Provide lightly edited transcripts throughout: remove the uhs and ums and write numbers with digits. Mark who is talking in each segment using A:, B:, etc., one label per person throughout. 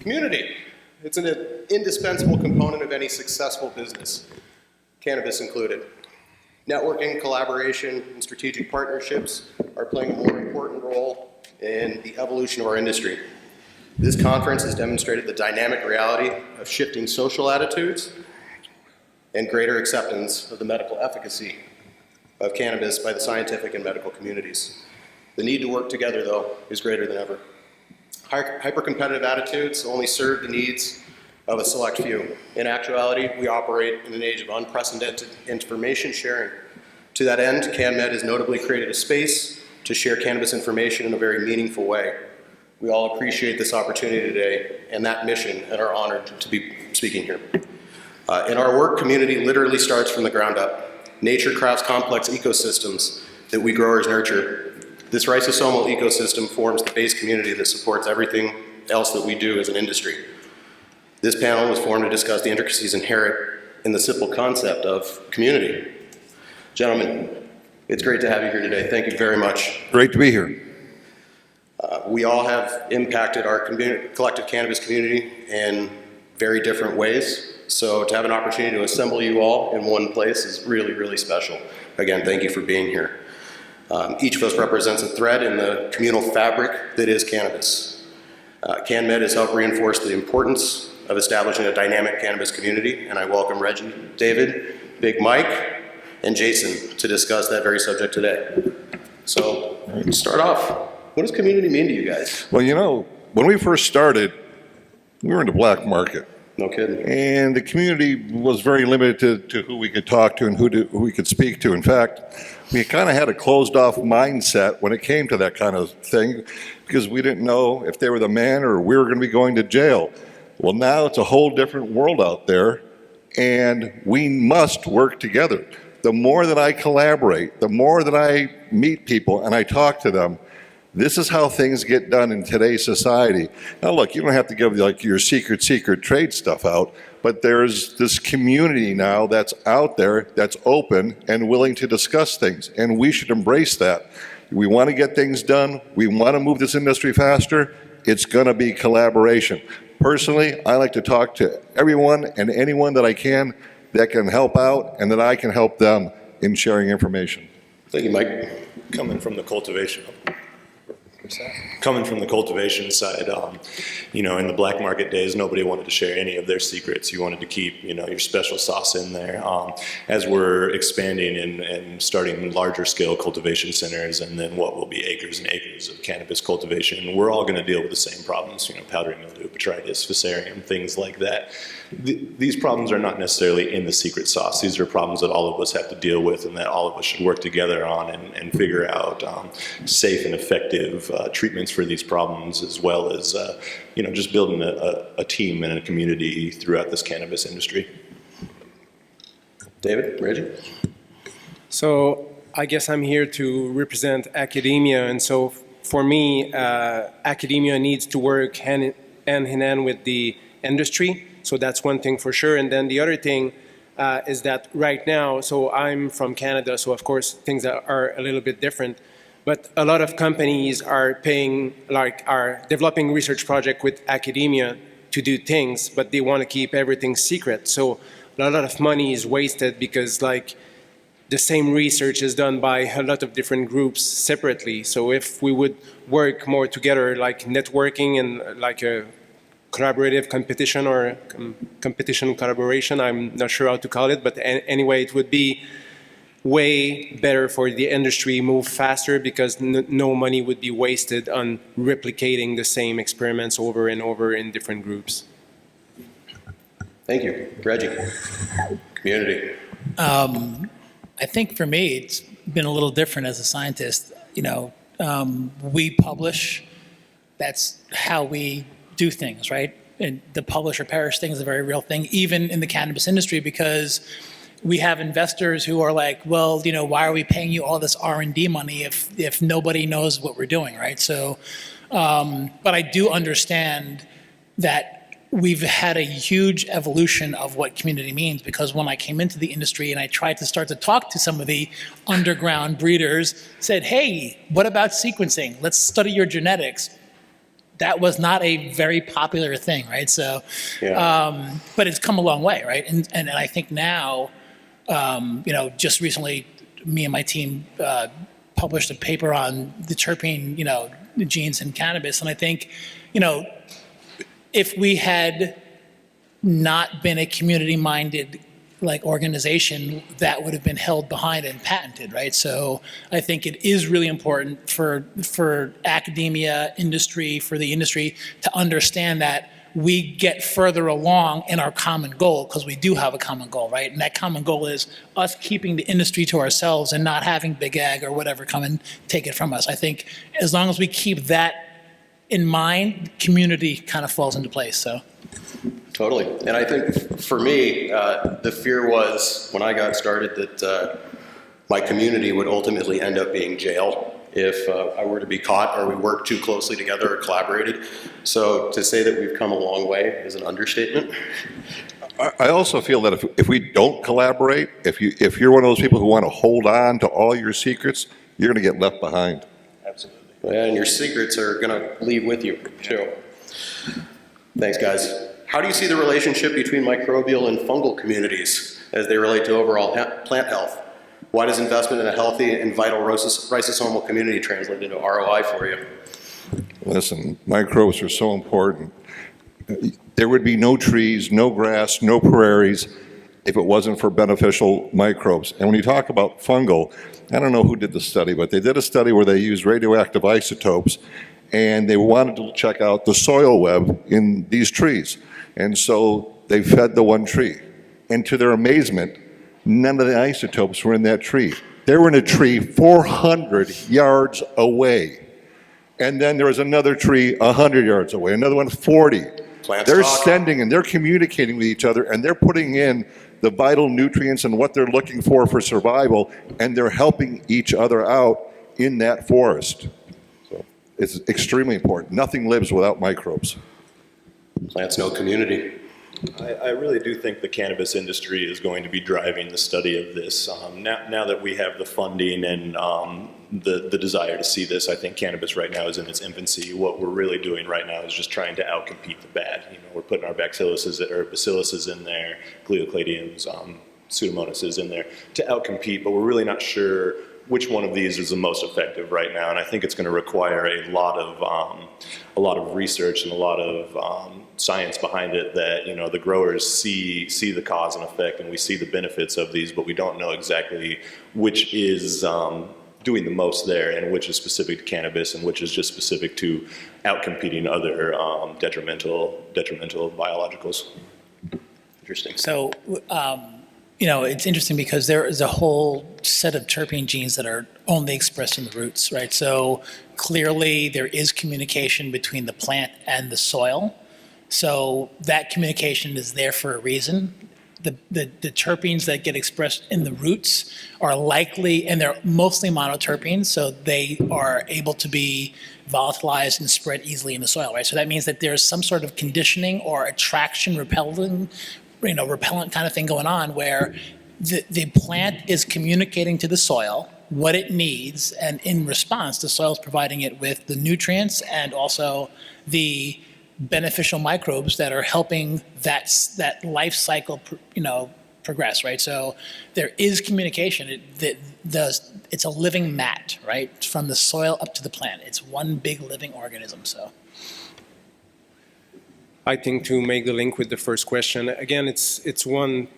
A: Community. It's an indispensable component of any successful business, cannabis included. Networking, collaboration, and strategic partnerships are playing a more important role in the evolution of our industry. This conference has demonstrated the dynamic reality of shifting social attitudes and greater acceptance of the medical efficacy of cannabis by the scientific and medical communities. The need to work together, though, is greater than ever. Hyper-competitive attitudes only serve the needs of a select few. In actuality, we operate in an age of unprecedented information sharing. To that end, CanMed has notably created a space to share cannabis information in a very meaningful way. We all appreciate this opportunity today and that mission and are honored to be speaking here. In our work, community literally starts from the ground up. Nature crafts complex ecosystems that we growers nurture. This ribosomal ecosystem forms the base community that supports everything else that we do as an industry. This panel was formed to discuss the intricacies inherent in the simple concept of community. Gentlemen, it's great to have you here today. Thank you very much.
B: Great to be here.
A: We all have impacted our collective cannabis community in very different ways. So to have an opportunity to assemble you all in one place is really, really special. Again, thank you for being here. Each of us represents a thread in the communal fabric that is cannabis. CanMed has helped reinforce the importance of establishing a dynamic cannabis community, and I welcome Reggie, David, BigMike, and Jason to discuss that very subject today. So, to start off, what does community mean to you guys?
B: Well, you know, when we first started, we were in the black market.
A: No kidding.
B: And the community was very limited to who we could talk to and who we could speak to. In fact, we kind of had a closed-off mindset when it came to that kind of thing because we didn't know if they were the man or we were going to be going to jail. Well, now it's a whole different world out there, and we must work together. The more that I collaborate, the more that I meet people and I talk to them, this is how things get done in today's society. Now look, you don't have to give like your secret trade stuff out, but there's this community now that's out there that's open and willing to discuss things, and we should embrace that. We want to get things done. We want to move this industry faster. It's going to be collaboration. Personally, I like to talk to everyone and anyone that I can that can help out and that I can help them in sharing information.
A: Thank you, Mike.
C: Coming from the cultivation side, you know, in the black market days, nobody wanted to share any of their secrets. You wanted to keep, you know, your special sauce in there. As we're expanding and starting larger scale cultivation centers, and then what will be acres and acres of cannabis cultivation, we're all going to deal with the same problems, you know, powdery mildew, botrytis, fusarium, things like that. These problems are not necessarily in the secret sauce. These are problems that all of us have to deal with and that all of us should work together on and figure out safe and effective treatments for these problems, as well as you know, just building a team and a community throughout this cannabis industry.
A: David, Reggie?
D: So I guess I'm here to represent academia, and so for me, academia needs to work hand in hand with the industry. So that's one thing for sure. And then the other thing is that right now, so I'm from Canada, so of course things are a little bit different. But a lot of companies are are developing research projects with academia to do things, but they want to keep everything secret. So a lot of money is wasted because like the same research is done by a lot of different groups separately. So if we would work more together, like networking and like a collaborative competition or competition collaboration, I'm not sure how to call it, but anyway, it would be way better for the industry, move faster, because no money would be wasted on replicating the same experiments over and over in different groups.
A: Thank you. Reggie, community.
E: I think for me, it's been a little different as a scientist. You know, we publish, that's how we do things, right? And the publish or perish thing is a very real thing, even in the cannabis industry, because we have investors who are like, well, you know, why are we paying you all this R&D money if nobody knows what we're doing, right? So, but I do understand that we've had a huge evolution of what community means, because when I came into the industry and I tried to start to talk to some of the underground breeders, said, hey, what about sequencing? Let's study your genetics. That was not a very popular thing, right? So,
A: Yeah.
E: but it's come a long way, right? And I think now, just recently, me and my team published a paper on the terpene, the genes in cannabis, and I think, if we had not been a community-minded organization, that would have been held behind and patented, right? So I think it is really important for academia, industry, for the industry to understand that we get further along in our common goal, because we do have a common goal, right? And that common goal is us keeping the industry to ourselves and not having big ag or whatever come and take it from us. I think as long as we keep that in mind, community kind of falls into place, so.
A: Totally. And I think for me, the fear was when I got started that my community would ultimately end up being jailed if I were to be caught or we worked too closely together or collaborated. So to say that we've come a long way is an understatement.
B: I also feel that if we don't collaborate, if you're one of those people who want to hold on to all your secrets, you're going to get left behind.
A: Absolutely. And your secrets are going to leave with you, too. Thanks, guys. How do you see the relationship between microbial and fungal communities as they relate to overall plant health? Why does investment in a healthy and vital lysosomal community translate into ROI for you?
B: Listen, microbes are so important. There would be no trees, no grass, no prairies if it wasn't for beneficial microbes. And when you talk about fungal, I don't know who did the study, but they did a study where they used radioactive isotopes and they wanted to check out the soil web in these trees. And so they fed the one tree. And to their amazement, none of the isotopes were in that tree. They were in a tree 400 yards away. And then there was another tree 100 yards away, another one 40. They're sending and they're communicating with each other and they're putting in the vital nutrients and what they're looking for survival, and they're helping each other out in that forest. So it's extremely important. Nothing lives without microbes.
A: Plants know community.
C: I really do think the cannabis industry is going to be driving the study of this. Now that we have the funding and the desire to see this, I think cannabis right now is in its infancy. What we're really doing right now is just trying to outcompete the bad. We're putting our bacilluses in there, glucladiums, pseudomonas in there to outcompete, but we're really not sure which one of these is the most effective right now, and I think it's going to require a lot of research and a lot of science behind it. That the growers see the cause and effect, and we see the benefits of these, but we don't know exactly which is doing the most there, and which is specific to cannabis, and which is just specific to outcompeting other detrimental biologicals.
A: Interesting.
E: So. It's interesting because there is a whole set of terpene genes that are only expressed in the roots, right? So clearly there is communication between the plant and the soil. So that communication is there for a reason. The terpenes that get expressed in the roots are likely, and they're mostly monoterpenes, so they are able to be volatilized and spread easily in the soil, right? So that means that there's some sort of conditioning or attraction, repellent kind of thing going on where the plant is communicating to the soil what it needs, and in response, the soil is providing it with the nutrients and also the beneficial microbes that are helping that life cycle, progress, right? So there is communication. It's a living mat, right? From the soil up to the plant. It's one big living organism, so.
D: I think to make the link with the first question, again, it's one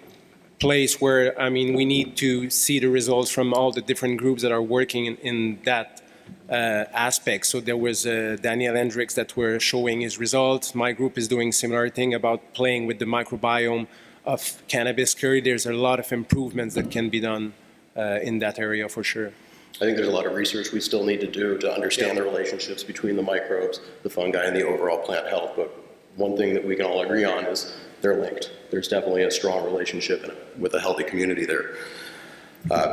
D: place where, we need to see the results from all the different groups that are working in that aspect. So there was Daniel Hendricks that were showing his results. My group is doing similar thing about playing with the microbiome of cannabis. Clearly, there's a lot of improvements that can be done in that area for sure.
A: I think there's a lot of research we still need to do to understand the relationships between the microbes, the fungi, and the overall plant health. But one thing that we can all agree on is they're linked. There's definitely a strong relationship with a healthy community there.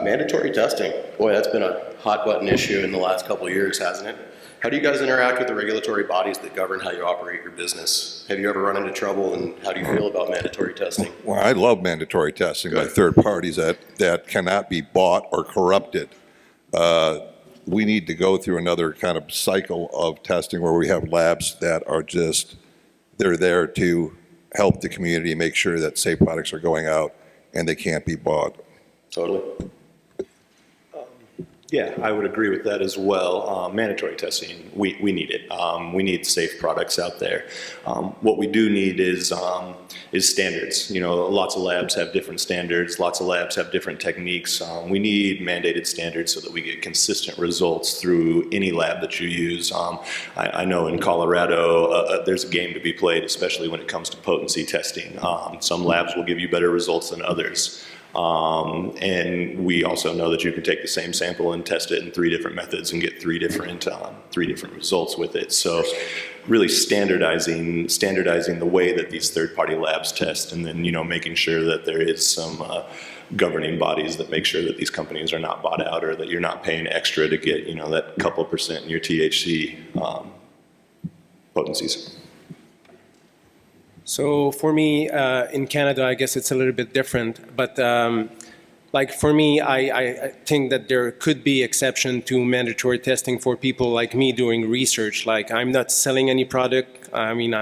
A: Mandatory testing. Boy, that's been a hot button issue in the last couple of years, hasn't it? How do you guys interact with the regulatory bodies that govern how you operate your business? Have you ever run into trouble, and how do you feel about mandatory testing?
B: Well, I love mandatory testing by third parties that cannot be bought or corrupted. we need to go through another kind of cycle of testing where we have labs that are just, they're there to help the community make sure that safe products are going out and they can't be bought.
C: Totally. Yeah, I would agree with that as well. Mandatory testing, we need it. We need safe products out there. What we do need is standards. You know, lots of labs have different standards. Lots of labs have different techniques. We need mandated standards so that we get consistent results through any lab that you use. I know in Colorado, there's a game to be played, especially when it comes to potency testing. Some labs will give you better results than others. And we also know that you can take the same sample and test it in 3 different methods and get 3 different results with it. So really standardizing the way that these third-party labs test, and then, you know, making sure that there is some governing bodies that make sure that these companies are not bought out, or that you're not paying extra to get, you know, that couple % in your THC potencies.
D: So for me, in Canada, I guess it's a little bit different. But like for me, I think that there could be exception to mandatory testing for people like me doing research. Like I'm not selling any product. I mean,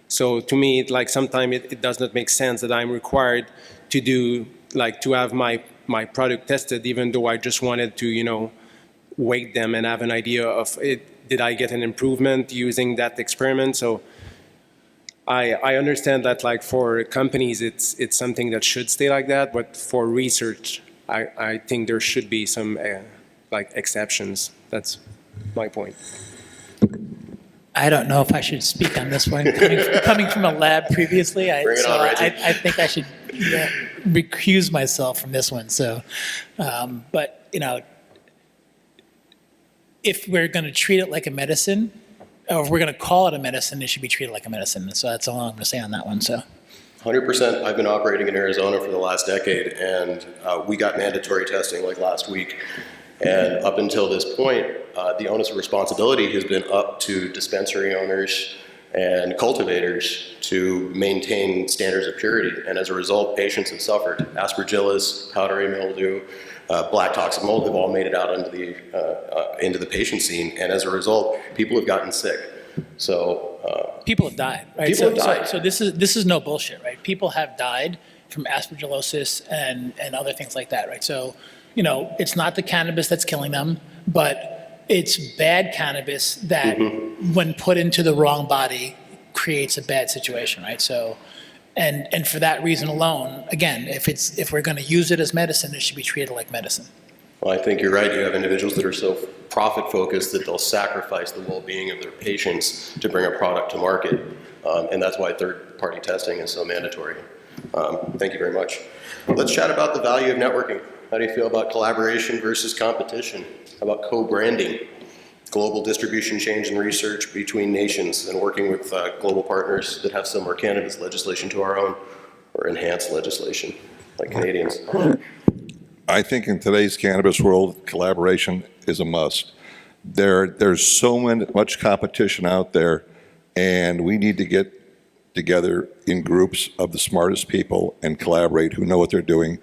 D: so to me, like sometimes it does not make sense that I'm required to do, like to have my product tested, even though I just wanted to, you know, weight them and have an idea of it. Did I get an improvement using that experiment? So I understand that, like, for companies, it's something that should stay like that, but for research, I think there should be some, like, exceptions. That's my point.
E: I don't know if I should speak on this one. Coming from a lab previously,
A: Bring it on, Reggie.
E: I think I should recuse myself from this one. So, but, you know, if we're going to treat it like a medicine, or if we're going to call it a medicine, it should be treated like a medicine. So that's all I'm going to say on that one. So,
A: 100%. I've been operating in Arizona for the last decade, and we got mandatory testing like last week. And up until this point, the onus of responsibility has been up to dispensary owners and cultivators to maintain standards of purity. And as a result, patients have suffered. Aspergillus, powdery mildew, black toxic mold have all made it out into the patient scene. And as a result, people have gotten sick. So
E: people have died, right?
A: People have died.
E: So this is no bullshit, right? People have died from aspergillosis and other things like that, right? So, you know, it's not the cannabis that's killing them, but it's bad cannabis that, when put into the wrong body, creates a bad situation, right? So, and for that reason alone, again, if we're going to use it as medicine, it should be treated like medicine.
A: Well, I think you're right. You have individuals that are so profit-focused that they'll sacrifice the well-being of their patients to bring a product to market, and that's why third-party testing is so mandatory. Thank you very much. Let's chat about the value of networking. How do you feel about collaboration versus competition? How about co-branding, global distribution change and research between nations, and working with global partners that have similar cannabis legislation to our own, or enhanced legislation, like Canadians?
B: I think in today's cannabis world, collaboration is a must. There's so much competition out there, and we need to get together in groups of the smartest people and collaborate, who know what they're doing,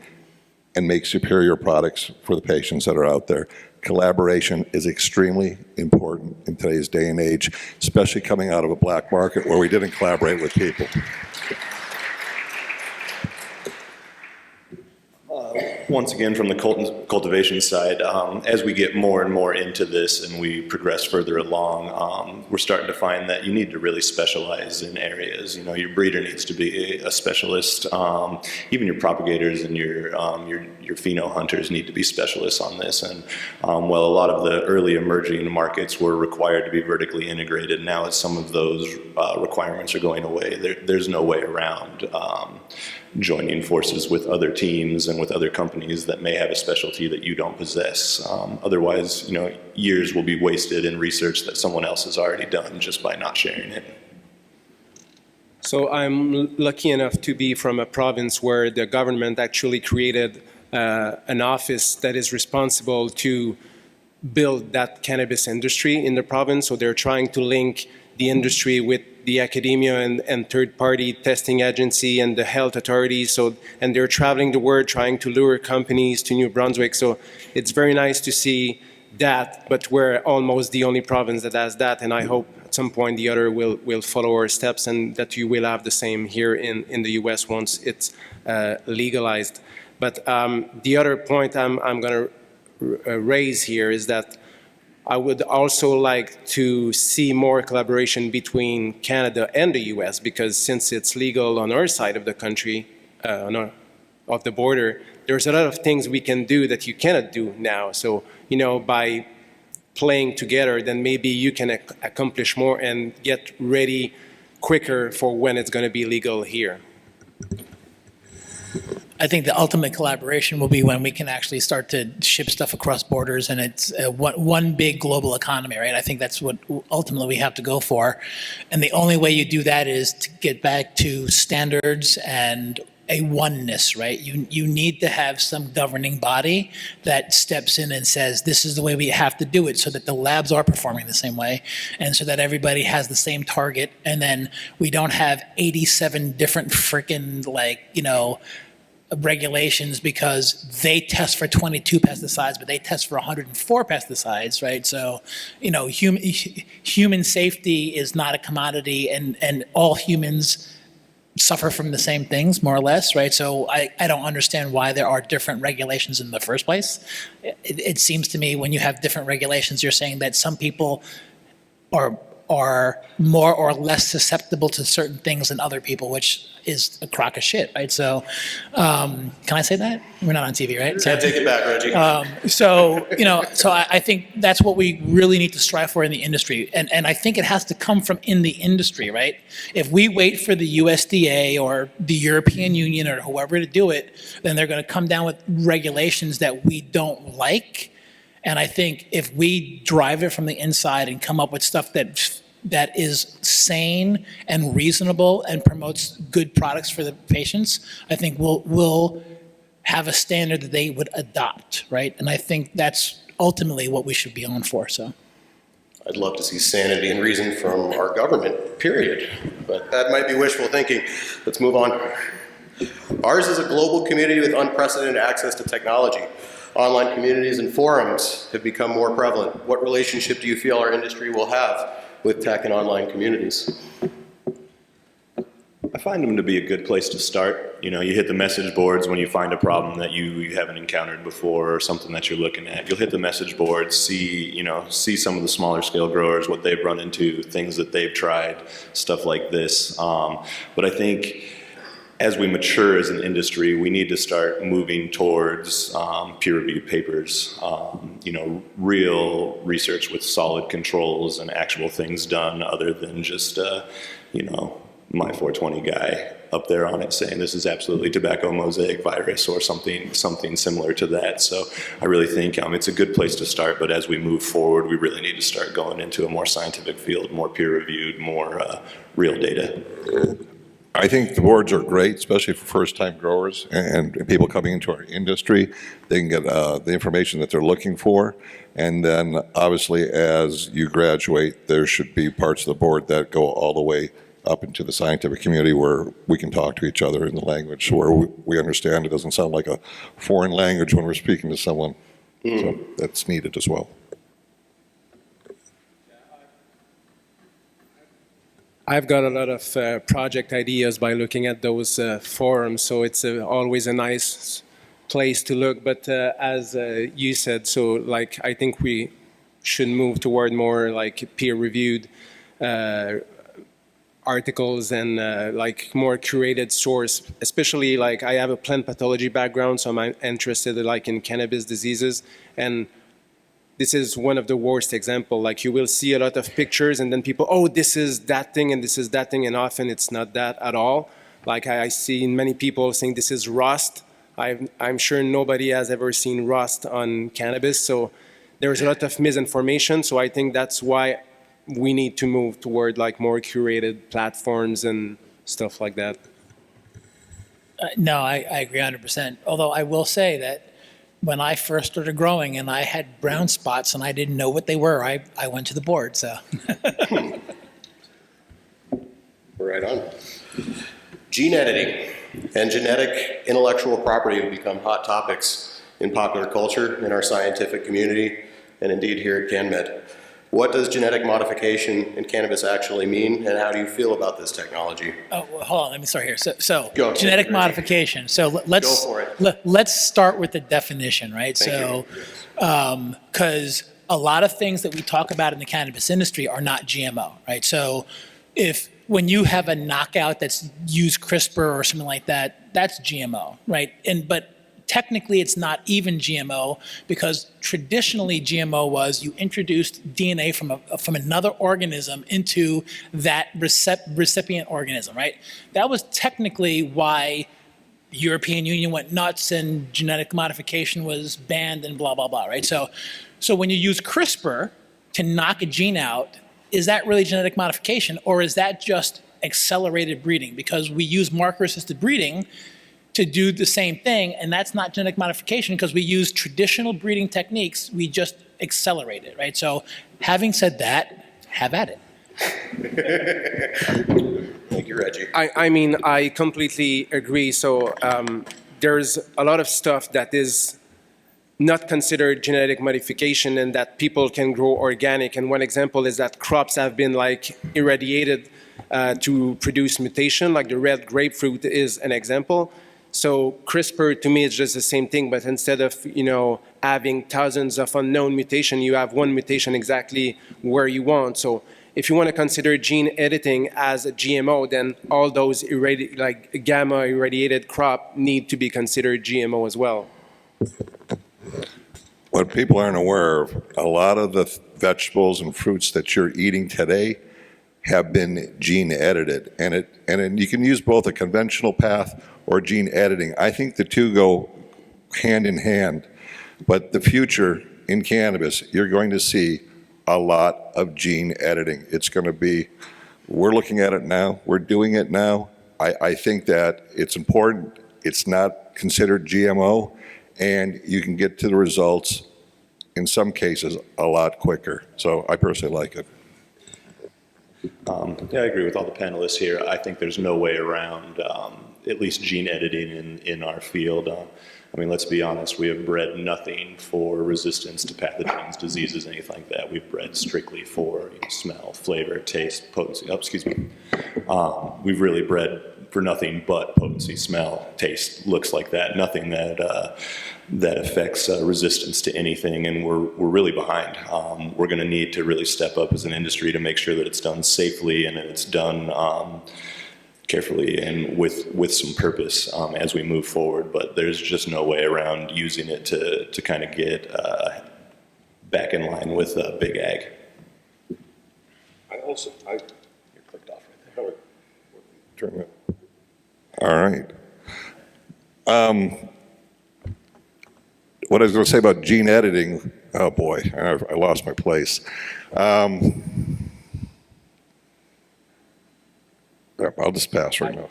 B: and make superior products for the patients that are out there. Collaboration is extremely important in today's day and age, especially coming out of a black market where we didn't collaborate with people.
C: Once again, from the cultivation side, as we get more and more into this and we progress further along, we're starting to find that you need to really specialize in areas. You know, your breeder needs to be a specialist. Even your propagators and your pheno hunters need to be specialists on this. And while a lot of the early emerging markets were required to be vertically integrated, now as some of those requirements are going away, there's no way around joining forces with other teams and with other companies that may have a specialty that you don't possess. Otherwise, you know, years will be wasted in research that someone else has already done just by not sharing it.
D: So I'm lucky enough to be from a province where the government actually created an office that is responsible to build that cannabis industry in the province. So they're trying to link the industry with the academia and third-party testing agency and the health authorities. So, and they're traveling the world trying to lure companies to New Brunswick. So it's very nice to see that, but we're almost the only province that has that, and I hope at some point the other will follow our steps, and that you will have the same here in the US once it's legalized. But the other point I'm going to raise here is that I would also like to see more collaboration between Canada and the US, because since it's legal on our side of the country, of the border, there's a lot of things we can do that you cannot do now. So, you know, by playing together, then maybe you can accomplish more and get ready quicker for when it's going to be legal here.
E: I think the ultimate collaboration will be when we can actually start to ship stuff across borders and it's one big global economy, right? I think that's what ultimately we have to go for. And the only way you do that is to get back to standards and a oneness, right? You need to have some governing body that steps in and says, this is the way we have to do it, so that the labs are performing the same way, and so that everybody has the same target, and then we don't have 87 different freaking, like, you know, regulations because they test for 22 pesticides, but they test for 104 pesticides, right? So, you know, human safety is not a commodity, and all humans suffer from the same things, more or less, right? So I don't understand why there are different regulations in the first place. It seems to me when you have different regulations, you're saying that some people are more or less susceptible to certain things than other people, which is a crock of shit, right? So, can I say that? We're not on TV, right? So,
A: Can't take it back, Reggie.
E: so I think that's what we really need to strive for in the industry. And I think it has to come from in the industry, right? If we wait for the USDA or the European Union or whoever to do it, then they're going to come down with regulations that we don't like. And I think if we drive it from the inside and come up with stuff that is sane and reasonable and promotes good products for the patients, I think we'll have a standard that they would adopt, right? And I think that's ultimately what we should be on for, so.
A: I'd love to see sanity and reason from our government, period. But that might be wishful thinking. Let's move on. Ours is a global community with unprecedented access to technology. Online communities and forums have become more prevalent. What relationship do you feel our industry will have with tech and online communities?
C: I find them to be a good place to start. You know, you hit the message boards when you find a problem that you haven't encountered before or something that you're looking at. You'll hit the message boards, see some of the smaller scale growers, what they've run into, things that they've tried, stuff like this. But I think as we mature as an industry, we need to start moving towards peer-reviewed papers, real research with solid controls and actual things done other than just, my 420 guy up there on it saying this is absolutely tobacco mosaic virus or something similar to that. So I really think it's a good place to start, but as we move forward, we really need to start going into a more scientific field, more peer-reviewed, more real data.
B: I think the boards are great, especially for first-time growers and people coming into our industry. They can get the information that they're looking for. And then, obviously, as you graduate, there should be parts of the board that go all the way up into the scientific community where we can talk to each other in the language where we understand. It doesn't sound like a foreign language when we're speaking to someone. So that's needed as well.
D: I've got a lot of project ideas by looking at those forums, so it's always a nice place to look. But as you said, so like I think we should move toward more like peer-reviewed articles and like more curated source. Especially like I have a plant pathology background, so I'm interested like in cannabis diseases, and this is one of the worst example. Like you will see a lot of pictures and then people, oh, this is that thing and this is that thing, and often it's not that at all. Like I see many people saying this is rust. I'm sure nobody has ever seen rust on cannabis. So there's a lot of misinformation. So I think that's why we need to move toward like more curated platforms and stuff like that.
E: No, I agree 100%. Although I will say that when I first started growing and I had brown spots and I didn't know what they were, I went to the board, so.
A: Right on. Gene editing and genetic intellectual property have become hot topics in popular culture, in our scientific community, and indeed here at CanMed. What does genetic modification in cannabis actually mean, and how do you feel about this technology?
E: Oh, well, hold on. Let me start here. So
A: Go,
E: genetic
A: Reggie.
E: modification. So let's
A: Go for it.
E: let's start with the definition, right?
A: Thank
E: So, because a lot of things that we talk about in the cannabis industry are not GMO, right? So, when you have a knockout that's used CRISPR or something like that, that's GMO, right? But technically it's not even GMO, because traditionally GMO was you introduced DNA from another organism into that recipient organism, right? That was technically why the European Union went nuts and genetic modification was banned and blah, blah, blah, right? So when you use CRISPR to knock a gene out, is that really genetic modification, or is that just accelerated breeding? Because we use marker-assisted breeding to do the same thing, and that's not genetic modification because we use traditional breeding techniques, we just accelerate it, right? So having said that, have at it.
A: Thank you, Reggie.
D: I mean, I completely agree. So there's a lot of stuff that is not considered genetic modification and that people can grow organic. And one example is that crops have been like irradiated to produce mutation, like the red grapefruit is an example. So CRISPR to me is just the same thing, but instead of having thousands of unknown mutation, you have one mutation exactly where you want. So if you want to consider gene editing as a GMO, then all those gamma irradiated crop need to be considered GMO as well.
B: What people aren't aware of, a lot of the vegetables and fruits that you're eating today have been gene edited, and you can use both a conventional path or gene editing. I think the two go hand in hand, but the future in cannabis, you're going to see a lot of gene editing. It's going to be, we're looking at it now, we're doing it now. I think that it's important, it's not considered GMO, and you can get to the results in some cases a lot quicker. So I personally like it.
C: Yeah, I agree with all the panelists here. I think there's no way around at least gene editing in our field. I mean, let's be honest, we have bred nothing for resistance to pathogens, diseases, anything like that. We've bred strictly for smell, flavor, taste, potency. Oh, excuse me. We've really bred for nothing but potency, smell, taste, looks like that. Nothing that that affects resistance to anything, and we're really behind. We're going to need to really step up as an industry to make sure that it's done safely and that it's done carefully and with some purpose as we move forward. But there's just no way around using it to kind of get back in line with big ag.
B: You're clicked off right there. Turn it. All right. What I was going to say about gene editing, oh boy, I lost my place. I'll just pass right now.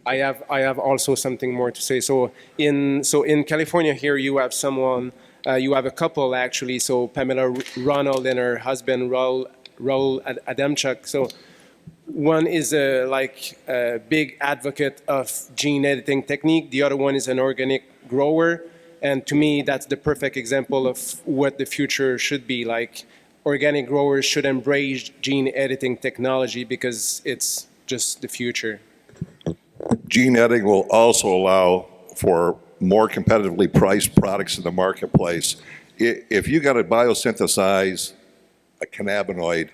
D: I have also something more to say. So in California here, you have someone, you have a couple actually. So Pamela Ronald and her husband Raul Adamchuk. So one is a big advocate of gene editing technique. The other one is an organic grower. And to me, that's the perfect example of what the future should be like. Organic growers should embrace gene editing technology because it's just the future.
B: Gene editing will also allow for more competitively priced products in the marketplace. If you got to biosynthesize a cannabinoid,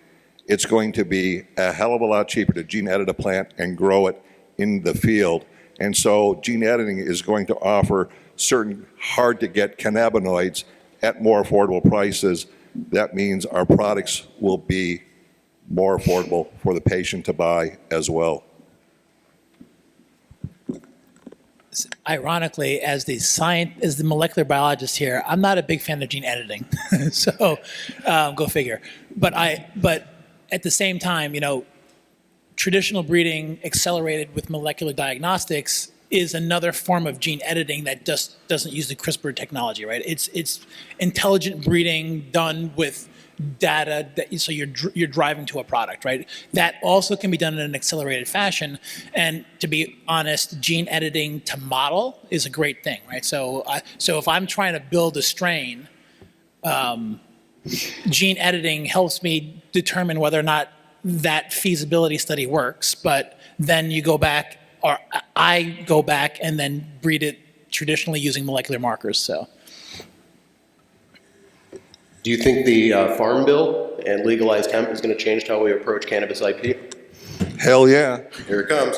B: it's going to be a hell of a lot cheaper to gene edit a plant and grow it in the field. And so gene editing is going to offer certain hard-to-get cannabinoids at more affordable prices. That means our products will be more affordable for the patient to buy as well.
E: Ironically, as the molecular biologist here, I'm not a big fan of gene editing. So go figure. But at the same time, traditional breeding accelerated with molecular diagnostics is another form of gene editing that just doesn't use the CRISPR technology, right? It's intelligent breeding done with data so you're driving to a product, right? That also can be done in an accelerated fashion. And to be honest, gene editing to model is a great thing, right? So if I'm trying to build a strain gene editing helps me determine whether or not that feasibility study works, but then you go back, or I go back and then breed it traditionally using molecular markers, so.
A: Do you think the Farm Bill and legalized hemp is going to change how we approach cannabis IP?
B: Hell yeah.
A: Here it comes.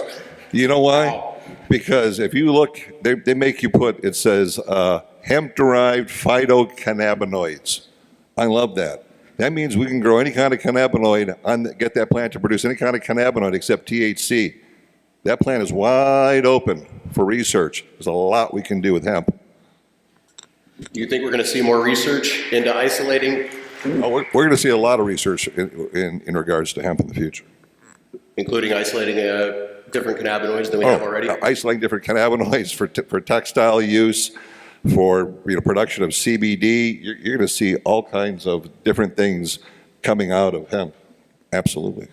B: You know why? Because if you look, they make you put, it says hemp-derived phytocannabinoids. I love that. That means we can grow any kind of cannabinoid, get that plant to produce any kind of cannabinoid except THC. That plant is wide open for research. There's a lot we can do with hemp.
A: Do you think we're going to see more research into isolating,
B: Oh, we're going to see a lot of research in regards to hemp in the future.
A: including isolating different cannabinoids than we have already?
B: Isolating different cannabinoids for textile use, for production of CBD. You're going to see all kinds of different things coming out of hemp. Absolutely.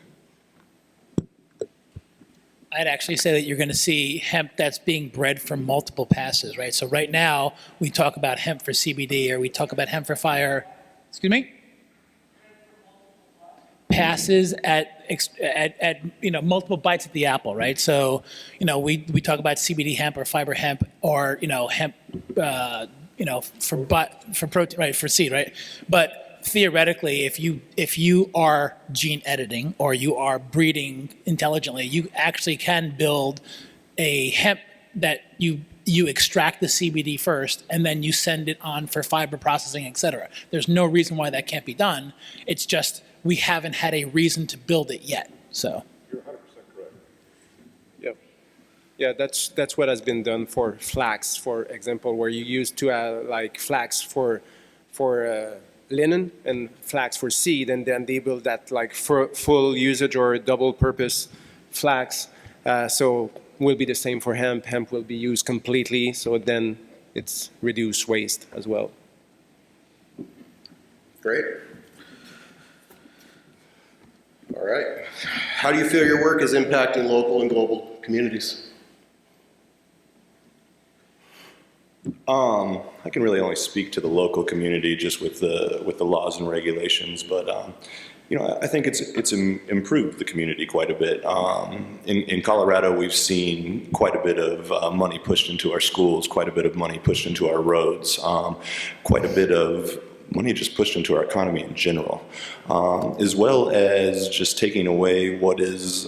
E: I'd actually say that you're going to see hemp that's being bred from multiple passes, right? So right now, we talk about hemp for CBD, or we talk about hemp for fire, excuse me? Passes at multiple bites at the apple, right? So, we talk about CBD hemp or fiber hemp, or, hemp, for protein, right, for seed, right? But theoretically, if you are gene editing or you are breeding intelligently, you actually can build a hemp that you extract the CBD first, and then you send it on for fiber processing, et cetera. There's no reason why that can't be done. It's just we haven't had a reason to build it yet. So.
B: You're 100% correct.
D: Yeah, that's what has been done for flax, for example, where you used to like flax for linen and flax for seed, and then they build that like for full usage or double purpose flax. So will be the same for hemp. Hemp will be used completely, so then it's reduced waste as well.
A: Great. All right. How do you feel your work is impacting local and global communities?
C: I can really only speak to the local community just with the laws and regulations, but I think it's improved the community quite a bit. In Colorado, we've seen quite a bit of money pushed into our schools, quite a bit of money pushed into our roads, quite a bit of money just pushed into our economy in general, as well as just taking away what is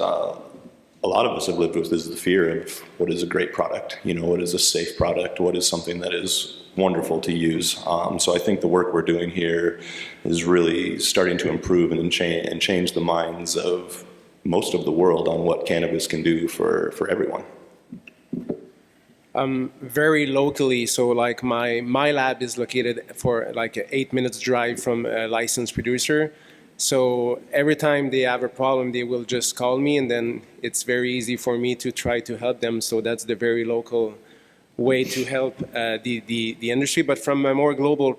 C: a lot of us have lived with, is the fear of what is a great product, what is a safe product, what is something that is wonderful to use. So I think the work we're doing here is really starting to improve and change the minds of most of the world on what cannabis can do for everyone.
D: Very locally, so like my lab is located for like an 8 minutes drive from a licensed producer. So every time they have a problem, they will just call me, and then it's very easy for me to try to help them. So that's the very local way to help the industry. But from a more global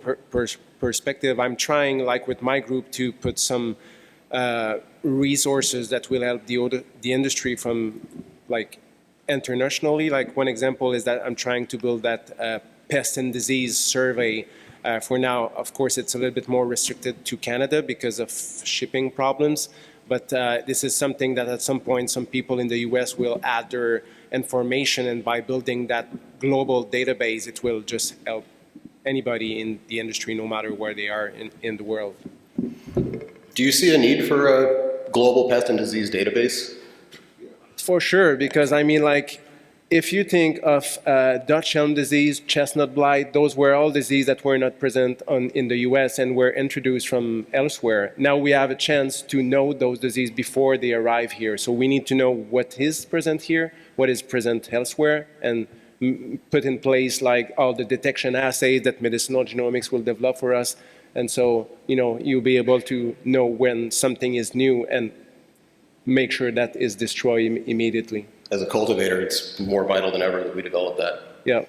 D: perspective, I'm trying, like with my group, to put some resources that will help the industry from like internationally. Like one example is that I'm trying to build that pest and disease survey. For now, of course, it's a little bit more restricted to Canada because of shipping problems. But this is something that at some point, some people in the US will add their information. And by building that global database, it will just help anybody in the industry, no matter where they are in the world.
A: Do you see a need for a global pest and disease database?
D: For sure, because I mean, like, if you think of Dutch elm disease, chestnut blight, those were all diseases that were not present in the US and were introduced from elsewhere. Now we have a chance to know those diseases before they arrive here. So we need to know what is present here, what is present elsewhere, and put in place like all the detection assays that medicinal genomics will develop for us. And so, you'll be able to know when something is new and make sure that is destroyed immediately.
A: As a cultivator, it's more vital than ever that we develop that.
D: Yeah.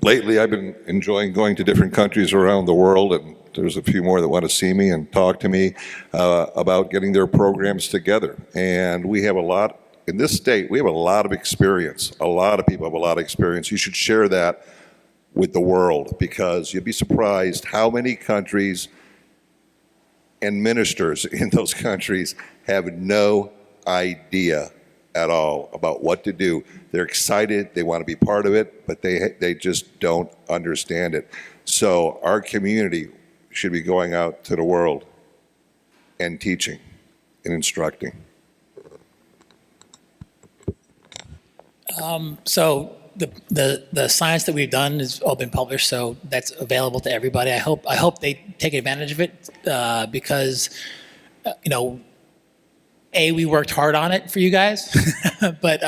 B: Lately, I've been enjoying going to different countries around the world, and there's a few more that want to see me and talk to me about getting their programs together. And we have a lot, in this state, we have a lot of experience. A lot of people have a lot of experience. You should share that with the world, because you'd be surprised how many countries and ministers in those countries have no idea at all about what to do. They're excited, they want to be part of it, but they just don't understand it. So our community should be going out to the world and teaching and instructing.
E: So the science that we've done has all been published, so that's available to everybody. I hope they take advantage of it because we worked hard on it for you guys, but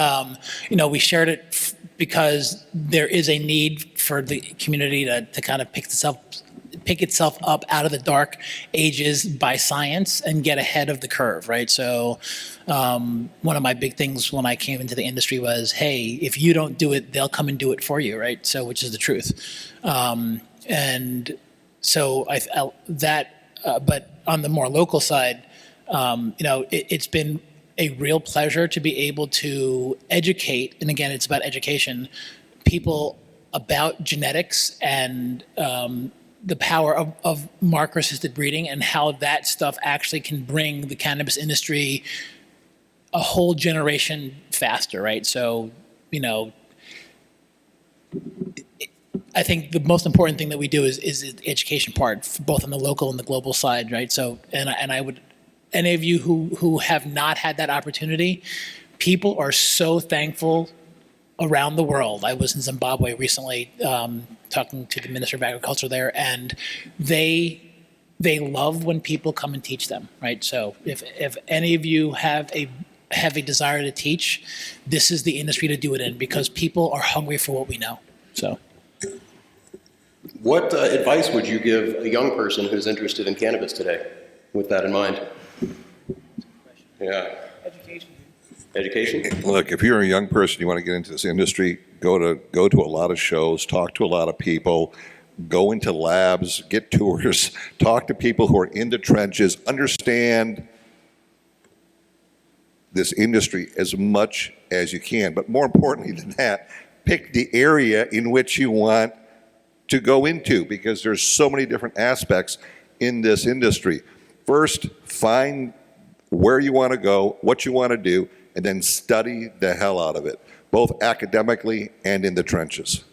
E: we shared it because there is a need for the community to kind of pick itself up out of the dark ages by science and get ahead of the curve, right? So one of my big things when I came into the industry was, hey, if you don't do it, they'll come and do it for you, right? So, which is the truth. And so but on the more local side, it's been a real pleasure to be able to educate, and again, it's about education, people about genetics and the power of marker-assisted breeding and how that stuff actually can bring the cannabis industry a whole generation faster, right? So, I think the most important thing that we do is the education part, both on the local and the global side, right? So, and I would, any of you who have not had that opportunity, people are so thankful around the world. I was in Zimbabwe recently talking to the Minister of Agriculture there, and they love when people come and teach them, right? So if any of you have a desire to teach, this is the industry to do it in, because people are hungry for what we know. So,
A: What advice would you give a young person who's interested in cannabis today, with that in mind? Yeah. Education?
B: Look, if you're a young person, you want to get into this industry, go to a lot of shows, talk to a lot of people, go into labs, get tours, talk to people who are in the trenches, understand this industry as much as you can. But more importantly than that, pick the area in which you want to go into, because there's so many different aspects in this industry. First, find where you want to go, what you want to do, and then study the hell out of it, both academically and in the trenches.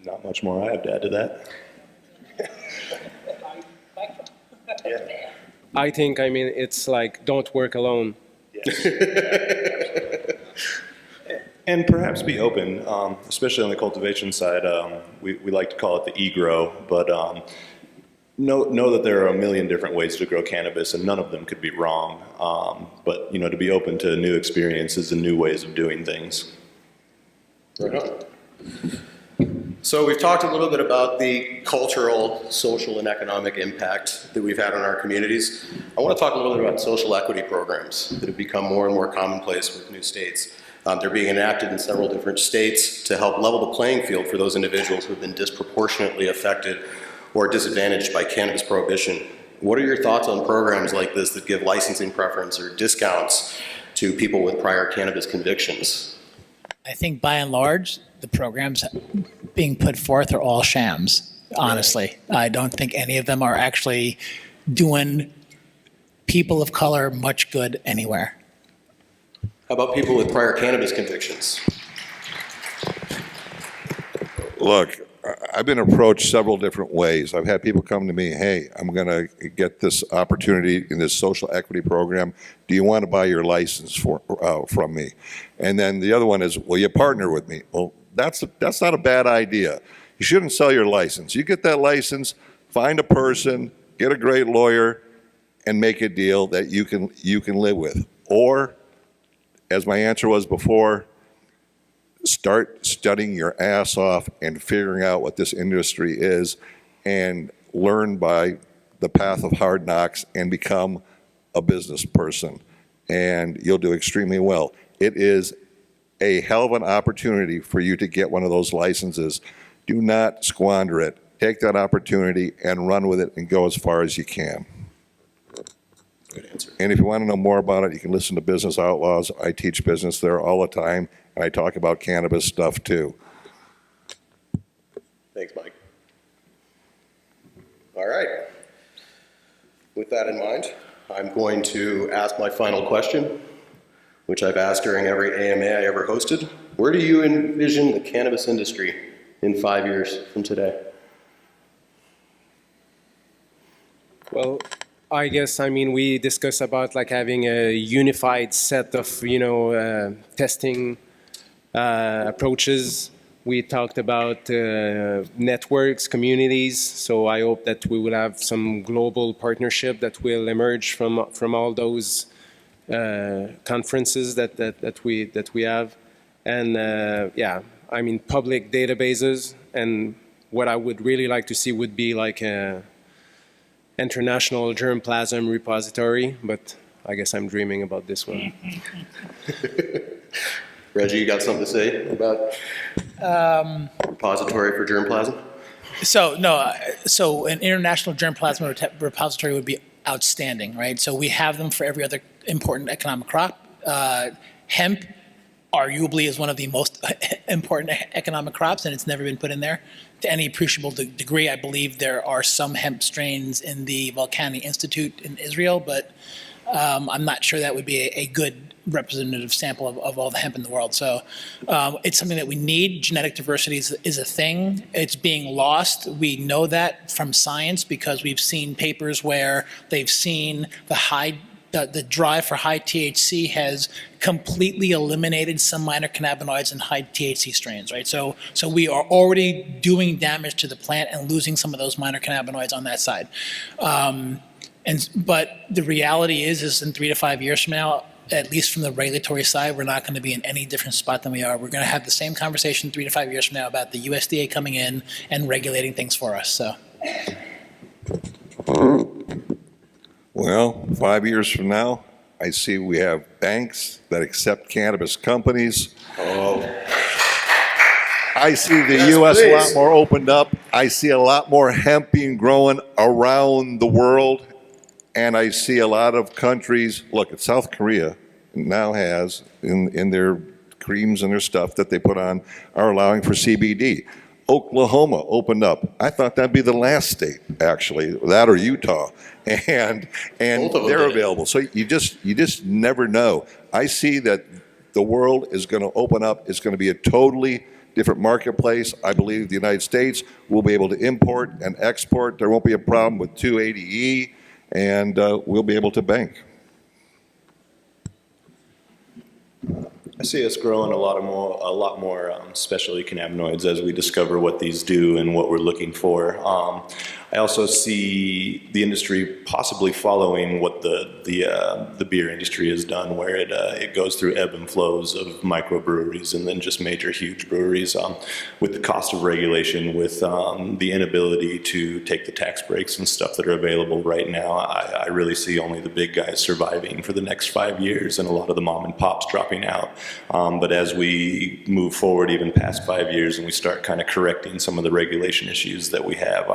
C: Not much more I have to add to that.
D: I think, it's like, don't work alone.
C: And perhaps be open, especially on the cultivation side. We like to call it the e-grow, but know that there are a million different ways to grow cannabis, and none of them could be wrong. But to be open to new experiences and new ways of doing things.
A: Right on. So we've talked a little bit about the cultural, social, and economic impact that we've had on our communities. I want to talk a little bit about social equity programs that have become more and more commonplace with new states. They're being enacted in several different states to help level the playing field for those individuals who have been disproportionately affected or disadvantaged by cannabis prohibition. What are your thoughts on programs like this that give licensing preference or discounts to people with prior cannabis convictions?
E: I think by and large, the programs being put forth are all shams, honestly. I don't think any of them are actually doing people of color much good anywhere.
A: How about people with prior cannabis convictions?
B: Look, I've been approached several different ways. I've had people come to me, hey, I'm going to get this opportunity in this social equity program. Do you want to buy your license from me? And then the other one is, will you partner with me? Well, that's not a bad idea. You shouldn't sell your license. You get that license, find a person, get a great lawyer, and make a deal that you can live with. Or, as my answer was before, start studying your ass off and figuring out what this industry is, and learn by the path of hard knocks and become a business person, and you'll do extremely well. It is a hell of an opportunity for you to get one of those licenses. Do not squander it. Take that opportunity and run with it and go as far as you can.
A: Good answer.
B: And if you want to know more about it, you can listen to Business Outlaws. I teach business there all the time, and I talk about cannabis stuff too.
A: Thanks, Mike. All right. With that in mind, I'm going to ask my final question, which I've asked during every AMA I ever hosted. Where do you envision the cannabis industry in 5 years from today?
D: Well, I guess, I mean, we discussed about like having a unified set of, testing approaches. We talked about networks, communities. So I hope that we will have some global partnership that will emerge from all those conferences that we have. And yeah, I mean, public databases. And what I would really like to see would be like a international germplasm repository, but I guess I'm dreaming about this one.
A: Reggie, you got something to say about repository for germplasm?
E: So an international germplasm repository would be outstanding, right? So we have them for every other important economic crop. Hemp arguably is one of the most important economic crops, and it's never been put in there to any appreciable degree. I believe there are some hemp strains in the Volcani Institute in Israel, but I'm not sure that would be a good representative sample of all the hemp in the world. So it's something that we need. Genetic diversity is a thing. It's being lost. We know that from science because we've seen papers where they've seen the drive for high THC has completely eliminated some minor cannabinoids in high THC strains, right? So we are already doing damage to the plant and losing some of those minor cannabinoids on that side. But the reality is in 3 to 5 years from now, at least from the regulatory side, we're not going to be in any different spot than we are. We're going to have the same conversation 3 to 5 years from now about the USDA coming in and regulating things for us. So.
B: Well, 5 years from now, I see we have banks that accept cannabis companies.
A: Oh.
B: I see the
A: Yes,
B: U.S. a lot
A: please.
B: more opened up. I see a lot more hemp being grown around the world. And I see a lot of countries, look, at South Korea now has in their creams and their stuff that they put on are allowing for CBD. Oklahoma opened up. I thought that'd be the last state, actually, that or Utah, and
A: Both of them
B: they're
A: did it.
B: available. So you just never know. I see that the world is going to open up. It's going to be a totally different marketplace. I believe the United States will be able to import and export. There won't be a problem with 280E, and we'll be able to bank.
C: I see us growing a lot more specialty cannabinoids as we discover what these do and what we're looking for. I also see the industry possibly following what the beer industry has done, where it goes through ebb and flows of microbreweries and then just major huge breweries. With the cost of regulation, with the inability to take the tax breaks and stuff that are available right now, I really see only the big guys surviving for the next 5 years and a lot of the mom and pops dropping out. But as we move forward even past 5 years and we start kind of correcting some of the regulation issues that we have,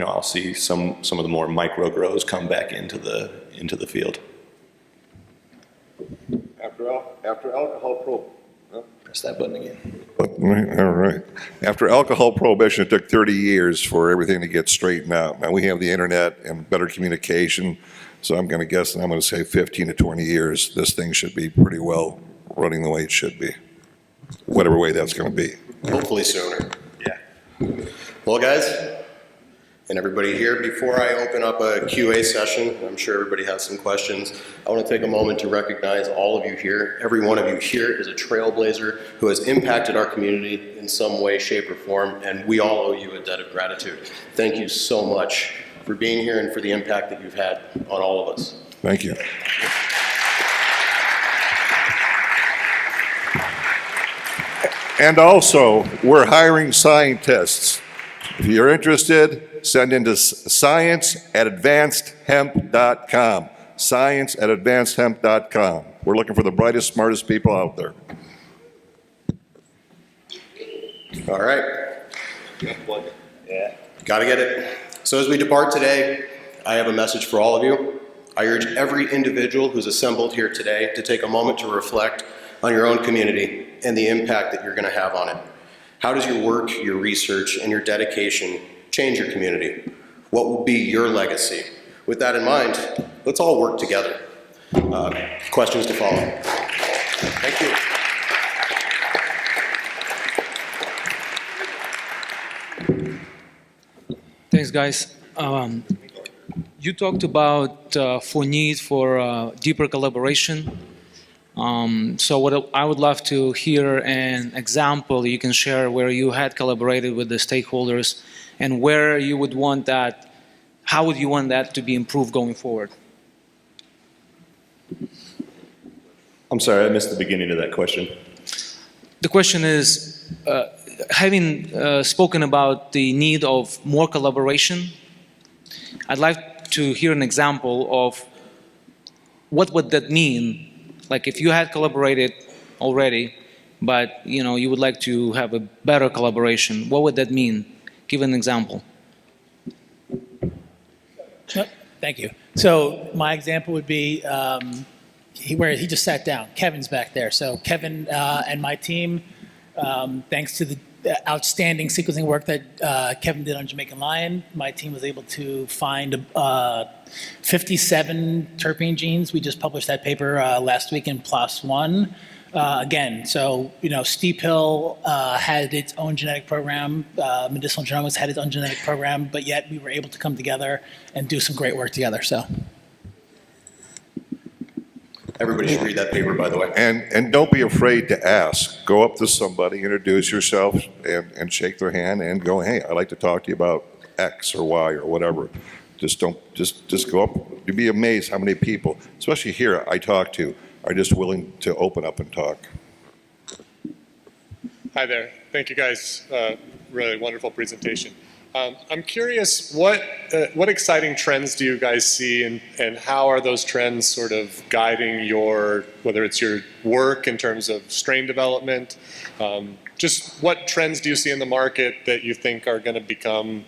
C: I'll see some of the more micro grows come back into the field.
B: After alcohol
C: Press that button again.
B: All right. After alcohol prohibition, it took 30 years for everything to get straightened out. Now we have the internet and better communication, so I'm going to guess, and I'm going to say 15 to 20 years, this thing should be pretty well running the way it should be, whatever way that's going to be.
A: Hopefully sooner. Yeah. Well, guys, and everybody here, before I open up a QA session, I'm sure everybody has some questions, I want to take a moment to recognize all of you here. Every one of you here is a trailblazer who has impacted our community in some way, shape, or form, and we all owe you a debt of gratitude. Thank you so much for being here and for the impact that you've had on all of us.
B: Thank you. And also, we're hiring scientists. If you're interested, send into science@advancedhemp.com. Science@advancedhemp.com. We're looking for the brightest, smartest people out there.
A: All right. Yeah. Gotta get it. So as we depart today, I have a message for all of you. I urge every individual who's assembled here today to take a moment to reflect on your own community and the impact that you're going to have on it. How does your work, your research, and your dedication change your community? What will be your legacy? With that in mind, let's all work together. Questions to follow. Thank you.
F: Thanks, guys. You talked about need for deeper collaboration. So what I would love to hear an example you can share where you had collaborated with the stakeholders and where you would want that, how would you want that to be improved going forward?
C: I'm sorry, I missed the beginning of that question.
F: The question is, having spoken about the need of more collaboration, I'd like to hear an example of what would that mean. Like if you had collaborated already, but you would like to have a better collaboration, what would that mean? Give an example.
E: Thank you. So my example would be where he just sat down. Kevin's back there. So Kevin and my team, thanks to the outstanding sequencing work that Kevin did on Jamaican Lion, my team was able to find 57 terpene genes. We just published that paper last week in PLOS One. Again, so Steep Hill had its own genetic program, Medicinal Genomics had its own genetic program, but yet we were able to come together and do some great work together. So.
A: Everybody should read that paper, by the way.
B: And don't be afraid to ask. Go up to somebody, introduce yourself, and shake their hand, and go, hey, I'd like to talk to you about X or Y or whatever. Just go up. You'd be amazed how many people, especially here, I talk to, are just willing to open up and talk.
G: Hi there. Thank you guys. Really wonderful presentation. I'm curious, what exciting trends do you guys see, and how are those trends sort of guiding whether it's your work in terms of strain development? Just what trends do you see in the market that you think are going to become,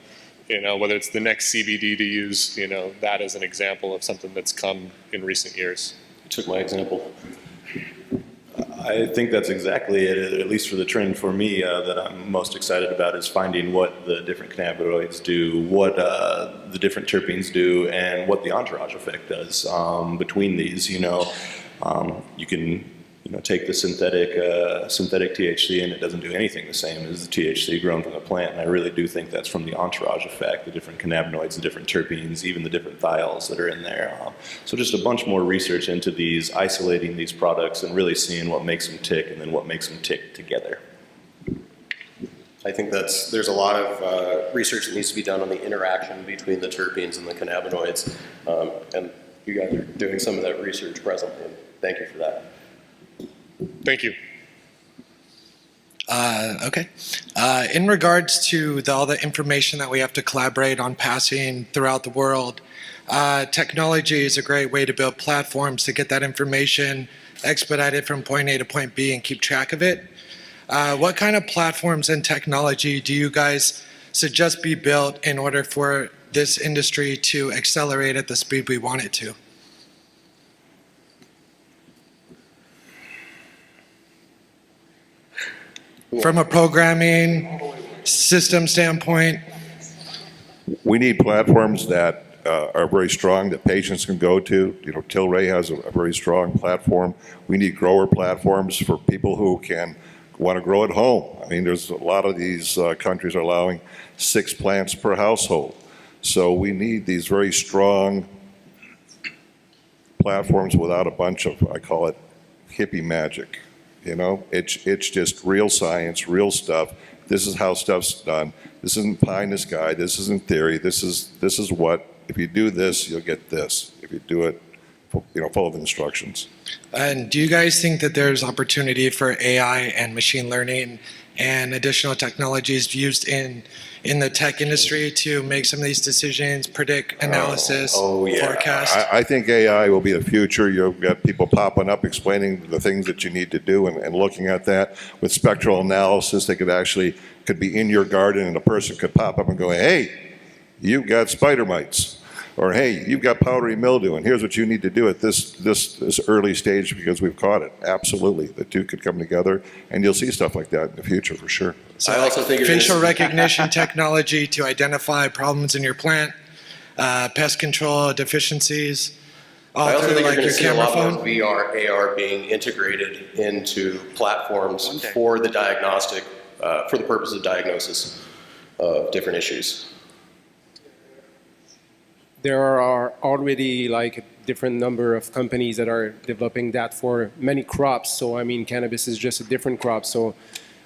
G: whether it's the next CBD to use, that as an example of something that's come in recent years?
A: You took my example.
C: I think that's exactly it, at least for the trend for me that I'm most excited about, is finding what the different cannabinoids do, what the different terpenes do, and what the entourage effect does between these. You can take the synthetic THC, and it doesn't do anything the same as the THC grown from the plant. And I really do think that's from the entourage effect, the different cannabinoids, the different terpenes, even the different thiols that are in there. So just a bunch more research into these, isolating these products, and really seeing what makes them tick, and then what makes them tick together.
A: I think there's a lot of research that needs to be done on the interaction between the terpenes and the cannabinoids, and you guys are doing some of that research presently. Thank you for that.
G: Thank you.
H: Okay. In regards to all the information that we have to collaborate on passing throughout the world, technology is a great way to build platforms to get that information expedited from point A to point B and keep track of it. What kind of platforms and technology do you guys suggest be built in order for this industry to accelerate at the speed we want it to? From a programming system standpoint?
B: We need platforms that are very strong, that patients can go to. Tilray has a very strong platform. We need grower platforms for people who want to grow at home. I mean, there's a lot of these countries are allowing 6 plants per household. So we need these very strong platforms without a bunch of, I call it, hippie magic. It's just real science, real stuff. This is how stuff's done. This isn't pie in the sky. This isn't theory. This is what, if you do this, you'll get this. If you do it, full of instructions.
H: And do you guys think that there's opportunity for AI and machine learning and additional technologies used in the tech industry to make some of these decisions, predict analysis, forecast?
B: I think AI will be the future. You've got people popping up explaining the things that you need to do and looking at that. With spectral analysis, they could be in your garden, and a person could pop up and go, hey, you've got spider mites. Or, hey, you've got powdery mildew, and here's what you need to do at this early stage because we've caught it. Absolutely, the two could come together, and you'll see stuff like that in the future for sure.
H: So
A: I also think you're
H: facial
A: gonna-
H: recognition technology to identify problems in your plant, pest control deficiencies, all
A: I also
H: through
A: think you're
H: like
A: going
H: your
A: to see a
H: camera
A: lot
H: phone.
A: more VR, AR being integrated into platforms for the diagnostic, for the purpose of diagnosis of different issues.
D: There are already like a different number of companies that are developing that for many crops. So I mean, cannabis is just a different crop. So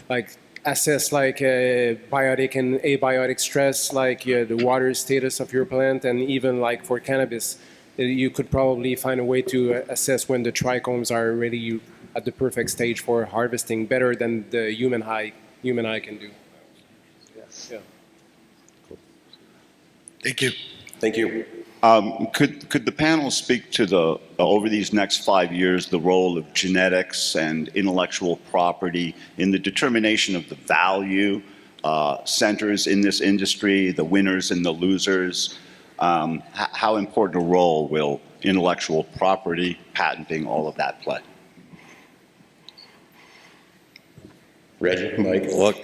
D: like assess like biotic and abiotic stress, like the water status of your plant, and even like for cannabis, you could probably find a way to assess when the trichomes are really at the perfect stage for harvesting, better than the human eye can do. Yeah.
H: Thank you.
A: Thank you.
I: Could the panel speak to the over these next 5 years the role of genetics and intellectual property in the determination of the value centers in this industry, the winners and the losers? How important a role will intellectual property, patenting, all of that play?
A: Reggie, Mike.
B: Look,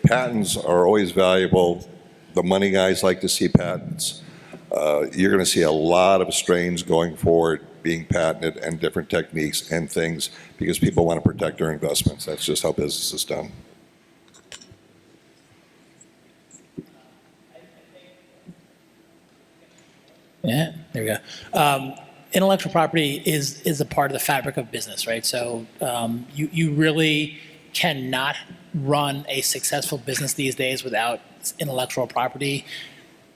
B: patents are always valuable. The money guys like to see patents. You're going to see a lot of strains going forward being patented and different techniques and things because people want to protect their investments. That's just how business is done.
E: Yeah, there we go. Intellectual property is a part of the fabric of business, right? So you really cannot run a successful business these days without intellectual property.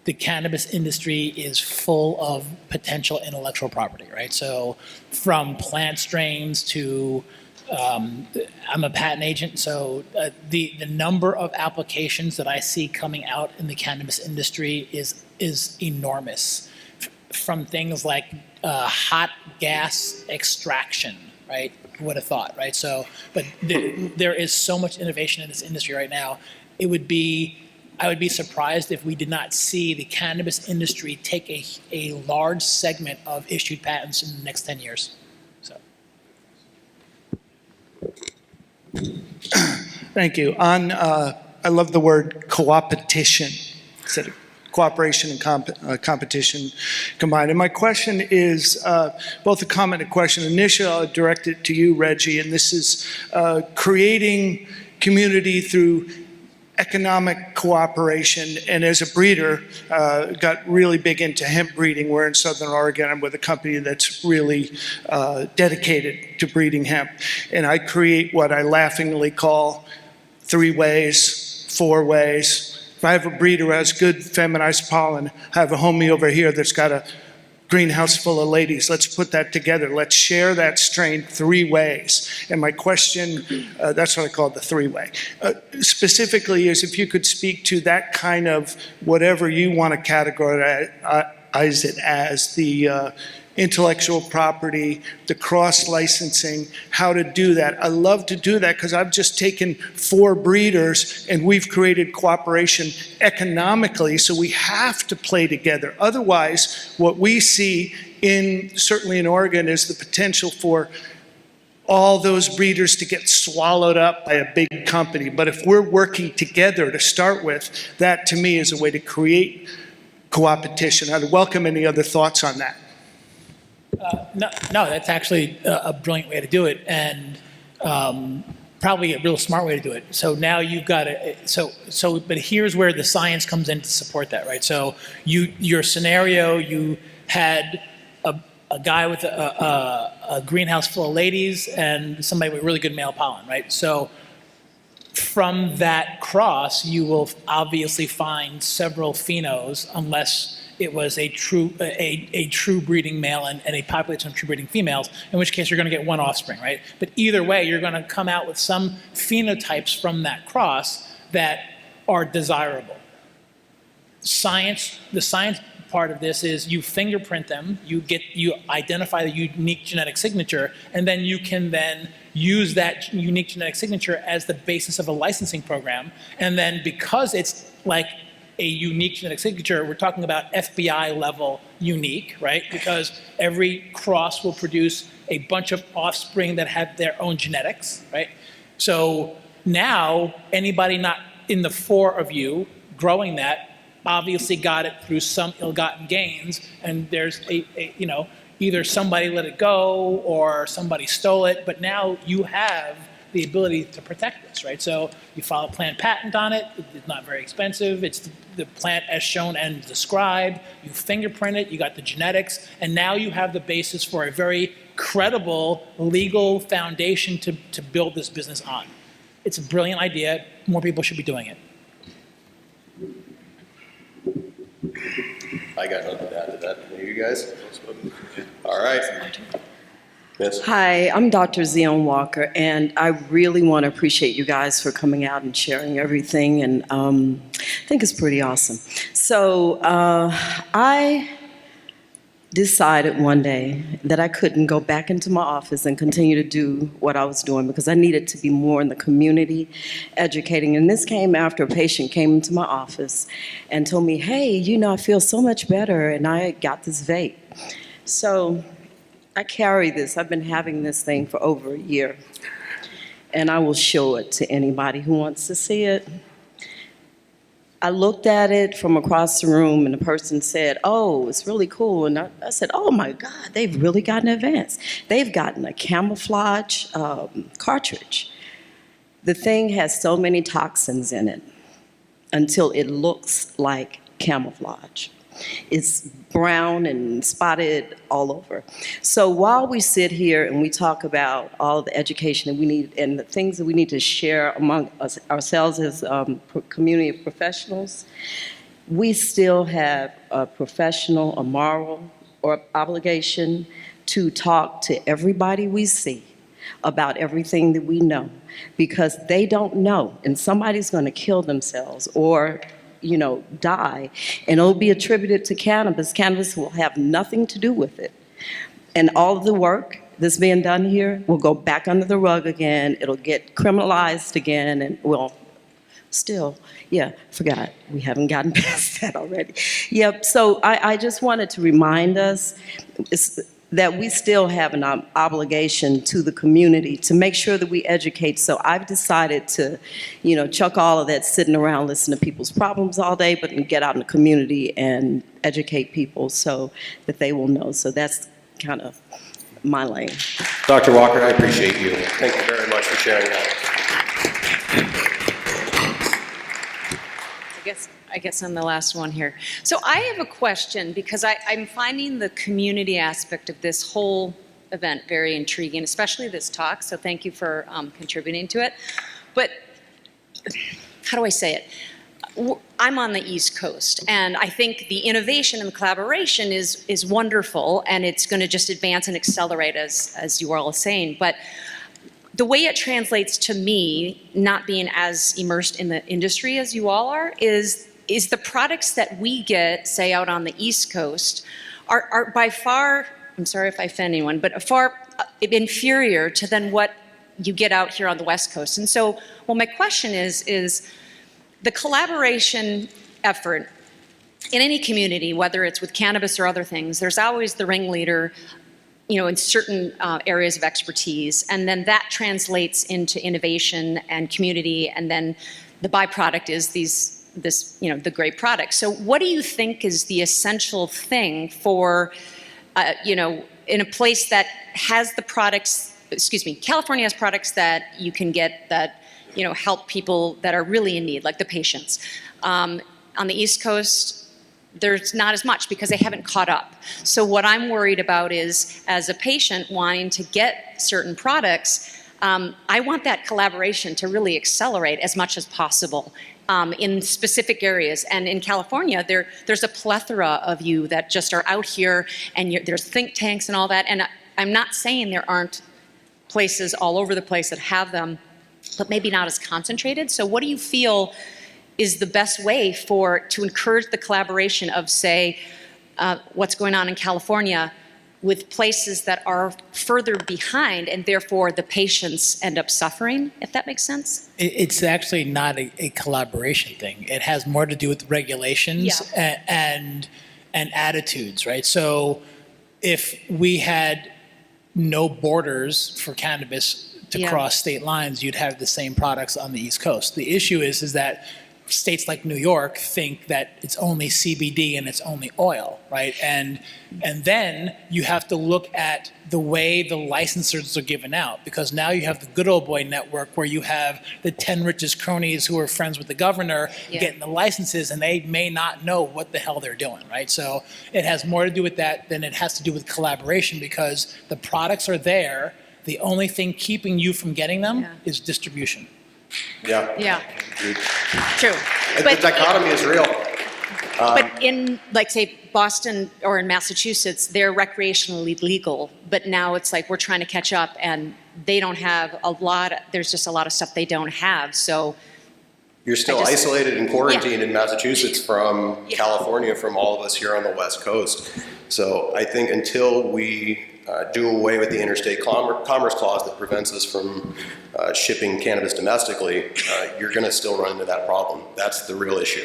E: The cannabis industry is full of potential intellectual property, right? So from plant strains to, I'm a patent agent, so the number of applications that I see coming out in the cannabis industry is enormous. From things like hot gas extraction, right? Who would have thought, right? So, but there is so much innovation in this industry right now. I would be surprised if we did not see the cannabis industry take a large segment of issued patents in the next 10 years. So.
J: Thank you. I love the word co-opetition instead of cooperation and competition combined. And my question is both a comment and a question. Initially, I'll direct it to you, Reggie, and this is creating community through economic cooperation. And as a breeder, got really big into hemp breeding. We're in Southern Oregon. I'm with a company that's really dedicated to breeding hemp. And I create what I laughingly call 3 ways, 4 ways. If I have a breeder who has good feminized pollen, I have a homie over here that's got a greenhouse full of ladies. Let's put that together. Let's share that strain 3 ways. And my question, that's what I call the 3-way. Specifically is if you could speak to that kind of whatever you want to categorize it as, the intellectual property, the cross-licensing, how to do that. I love to do that because I've just taken 4 breeders and we've created cooperation economically, so we have to play together. Otherwise, what we see certainly in Oregon is the potential for all those breeders to get swallowed up by a big company. But if we're working together to start with, that to me is a way to create co-opetition. I'd welcome any other thoughts on that.
E: No, that's actually a brilliant way to do it, and probably a real smart way to do it. So now you've got but here's where the science comes in to support that, right? So your scenario, you had a guy with a greenhouse full of ladies and somebody with really good male pollen, right? So from that cross, you will obviously find several phenos, unless it was a true breeding male and a population of true breeding females, in which case you're going to get 1 offspring, right? But either way, you're going to come out with some phenotypes from that cross that are desirable. The science part of this is you fingerprint them, you identify the unique genetic signature, and then you can then use that unique genetic signature as the basis of a licensing program. And then because it's like a unique genetic signature, we're talking about FBI level unique, right? Because every cross will produce a bunch of offspring that have their own genetics, right? So now anybody not in the four of you growing that obviously got it through some ill-gotten gains, and there's either somebody let it go or somebody stole it, but now you have the ability to protect this, right? So you file a plant patent on it, it's not very expensive, it's the plant as shown and described, you fingerprint it, you got the genetics, and now you have the basis for a very credible legal foundation to build this business on. It's a brilliant idea, more people should be doing it.
A: I got nothing to add to that. You guys? All right. Yes.
K: Hi, I'm Dr. Zion Walker, and I really want to appreciate you guys for coming out and sharing everything, and I think it's pretty awesome. So I decided one day that I couldn't go back into my office and continue to do what I was doing because I needed to be more in the community, educating. And this came after a patient came into my office and told me, hey, I feel so much better, and I got this vape. So I carry this. I've been having this thing for over a year, and I will show it to anybody who wants to see it. I looked at it from across the room, and the person said, oh, it's really cool. And I said, oh my God, they've really gotten advanced. They've gotten a camouflage cartridge. The thing has so many toxins in it until it looks like camouflage. It's brown and spotted all over. So while we sit here and we talk about all the education that we need and the things that we need to share among ourselves as community of professionals, we still have a professional, a moral, or obligation to talk to everybody we see about everything that we know, because they don't know, and somebody's going to kill themselves or die, and it'll be attributed to cannabis. Cannabis will have nothing to do with it. And all of the work that's being done here will go back under the rug again. It'll get criminalized again, and forgot. We haven't gotten past that already. Yep, so I just wanted to remind us that we still have an obligation to the community to make sure that we educate. So I've decided to, chuck all of that sitting around listening to people's problems all day, but get out in the community and educate people so that they will know. So that's kind of my lane.
A: Dr. Walker, I appreciate you. Thank you very much for sharing that.
L: I guess I'm the last one here. So I have a question because I'm finding the community aspect of this whole event very intriguing, especially this talk, so thank you for contributing to it. But how do I say it? I'm on the East Coast, and I think the innovation and the collaboration is wonderful, and it's going to just advance and accelerate, as you are all saying. But the way it translates to me, not being as immersed in the industry as you all are, is the products that we get, say, out on the East Coast, are by far, I'm sorry if I offend anyone, but far inferior to than what you get out here on the West Coast. And so, my question is the collaboration effort in any community, whether it's with cannabis or other things, there's always the ringleader, in certain areas of expertise, and then that translates into innovation and community, and then the byproduct is the great product. So what do you think is the essential thing for, in a place that has the products, California has products that you can get that, help people that are really in need, like the patients. On the East Coast, there's not as much because they haven't caught up. So what I'm worried about is, as a patient wanting to get certain products, I want that collaboration to really accelerate as much as possible in specific areas. And in California, there's a plethora of you that just are out here, and there's think tanks and all that. And I'm not saying there aren't places all over the place that have them, but maybe not as concentrated. So what do you feel is the best way to encourage the collaboration of, say, what's going on in California with places that are further behind, and therefore the patients end up suffering, if that makes sense?
E: It's actually not a collaboration thing. It has more to do with regulations and attitudes, right? So if we had no borders for cannabis to cross state lines, you'd have the same products on the East Coast. The issue is that states like New York think that it's only CBD and it's only oil, right? And then you have to look at the way the licenses are given out, because now you have the good old boy network where you have the 10 richest cronies who are friends with the governor getting the licenses, and they may not know what the hell they're doing, right? So it has more to do with that than it has to do with collaboration, because the products are there. The only thing keeping you from getting them is distribution.
A: Yeah.
L: Yeah.
A: Agreed.
L: True.
A: The dichotomy is real.
L: But in, like, say, Boston or in Massachusetts, they're recreationally legal, but now it's like we're trying to catch up, and they don't have a lot, there's just a lot of stuff they don't have, so.
A: You're still isolated and quarantined in Massachusetts from California, from all of us here on the West Coast. So I think until we do away with the interstate commerce clause that prevents us from shipping cannabis domestically, you're going to still run into that problem. That's the real issue.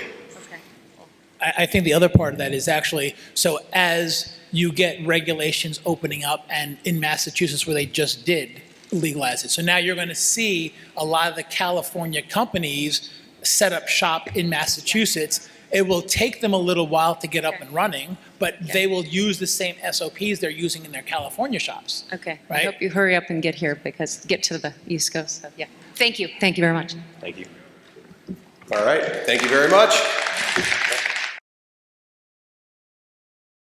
E: I think the other part of that is actually, so as you get regulations opening up, and in Massachusetts where they just did legalize it, so now you're going to see a lot of the California companies set up shop in Massachusetts. It will take them a little while to get up and running, but they will use the same SOPs they're using in their California shops.
L: Okay.
E: Right?
L: I hope you hurry up and get here, because get to the East Coast. So, yeah. Thank you. Thank you very much.
C: Thank you.
A: All right. Thank you very much.